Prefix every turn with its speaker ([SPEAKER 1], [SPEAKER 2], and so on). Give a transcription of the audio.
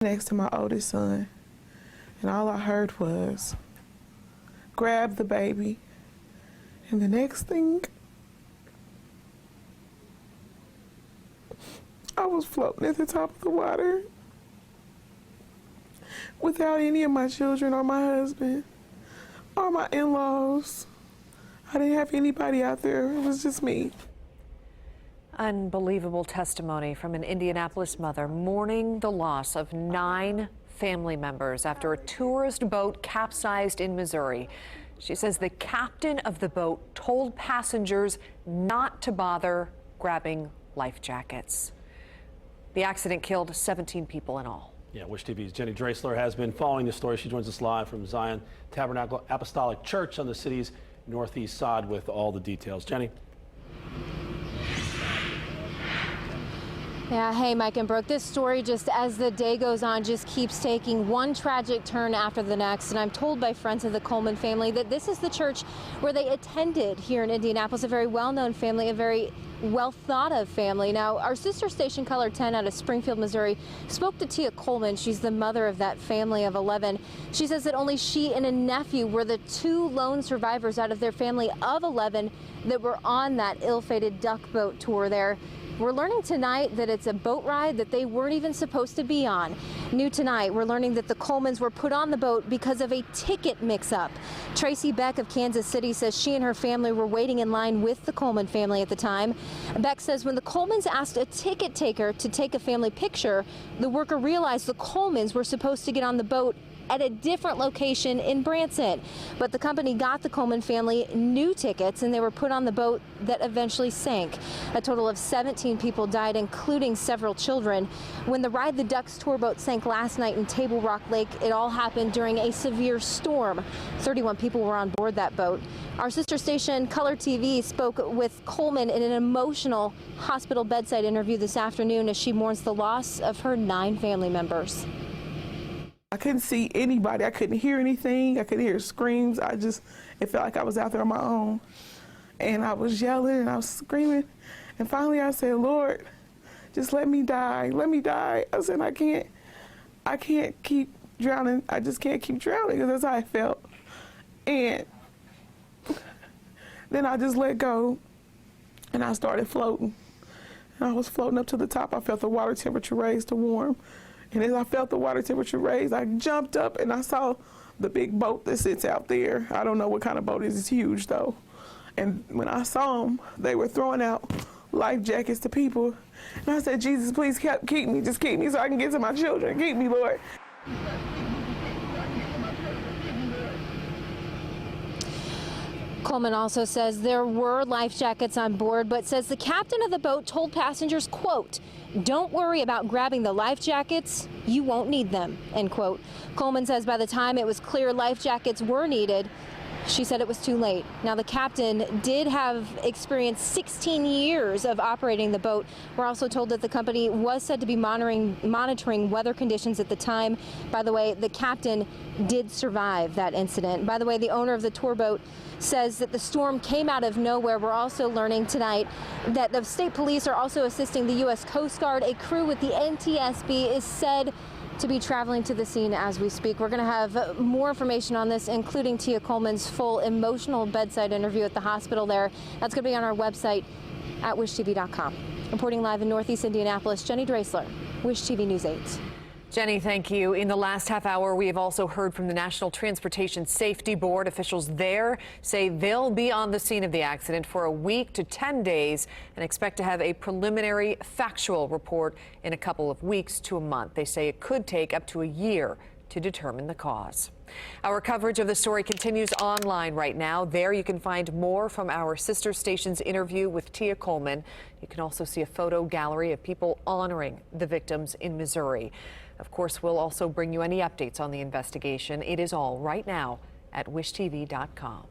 [SPEAKER 1] next to my oldest son, and all I heard was, grab the baby. And the next thing, I was floating at the top of the water without any of my children or my husband or my in-laws. I didn't have anybody out there. It was just me.
[SPEAKER 2] Unbelievable testimony from an Indianapolis mother mourning the loss of 9 family members after a tourist boat capsized in Missouri. She says the captain of the boat told passengers not to bother grabbing life jackets. The accident killed 17 people in all.
[SPEAKER 3] Yeah, Wish TV's Jenny Dreasler has been following the story. She joins us live from Zion Tabernacle Apostolic Church on the city's northeast side with all the details. Jenny.
[SPEAKER 4] Yeah, hey, Mike and Brooke, this story, just as the day goes on, just keeps taking one tragic turn after the next. And I'm told by friends of the Coleman family that this is the church where they attended here in Indianapolis, a very well-known family, a very well-thought-of family. Now, our sister station, Color 10 out of Springfield, Missouri, spoke to Tia Coleman. She's the mother of that family of 11. She says that only she and a nephew were the 2 lone survivors out of their family of 11 that were on that ill-fated duck boat tour there. We're learning tonight that it's a boat ride that they weren't even supposed to be on. New tonight, we're learning that the Colemans were put on the boat because of a ticket mix-up. Tracy Beck of Kansas City says she and her family were waiting in line with the Coleman family at the time. Beck says when the Colemans asked a ticket taker to take a family picture, the worker realized the Colemans were supposed to get on the boat at a different location in Branson. But the company got the Coleman family new tickets and they were put on the boat that eventually sank. A total of 17 people died, including several children. When the Ride the Ducks tour boat sank last night in Table Rock Lake, it all happened during a severe storm. 31 people were on board that boat. Our sister station, Color TV, spoke with Coleman in an emotional hospital bedside interview this afternoon as she mourns the loss of her 9 family members.
[SPEAKER 1] I couldn't see anybody. I couldn't hear anything. I could hear screams. It felt like I was out there on my own. And I was yelling and I was screaming. And finally I said, Lord, just let me die. Let me die. I said, I can't keep drowning. I just can't keep drowning, because that's how I felt. And then I just let go and I started floating. And I was floating up to the top. I felt the water temperature raise to warm. And as I felt the water temperature raise, I jumped up and I saw the big boat that sits out there. I don't know what kind of boat it is. It's huge, though. And when I saw them, they were throwing out life jackets to people. And I said, Jesus, please keep me. Just keep me so I can get to my children. Keep me, Lord.
[SPEAKER 4] Coleman also says there were life jackets on board, but says the captain of the boat told passengers, quote, "Don't worry about grabbing the life jackets. You won't need them," end quote. Coleman says by the time it was clear life jackets were needed, she said it was too late. Now, the captain did have experienced 16 years of operating the boat. We're also told that the company was said to be monitoring weather conditions at the time. By the way, the captain did survive that incident. By the way, the owner of the tour boat says that the storm came out of nowhere. We're also learning tonight that the state police are also assisting the U.S. Coast Guard. A crew with the NTSB is said to be traveling to the scene as we speak. We're going to have more information on this, including Tia Coleman's full emotional bedside interview at the hospital there. That's going to be on our website at wishtv.com. Reporting live in Northeast Indianapolis, Jenny Dreasler, Wish TV News 8.
[SPEAKER 2] Jenny, thank you. In the last half hour, we have also heard from the National Transportation Safety Board. Officials there say they'll be on the scene of the accident for a week to 10 days and expect to have a preliminary factual report in a couple of weeks to a month. They say it could take up to a year to determine the cause. Our coverage of the story continues online right now. There you can find more from our sister station's interview with Tia Coleman. You can also see a photo gallery of people honoring the victims in Missouri. Of course, we'll also bring you any updates on the investigation. It is all right now at wishtv.com.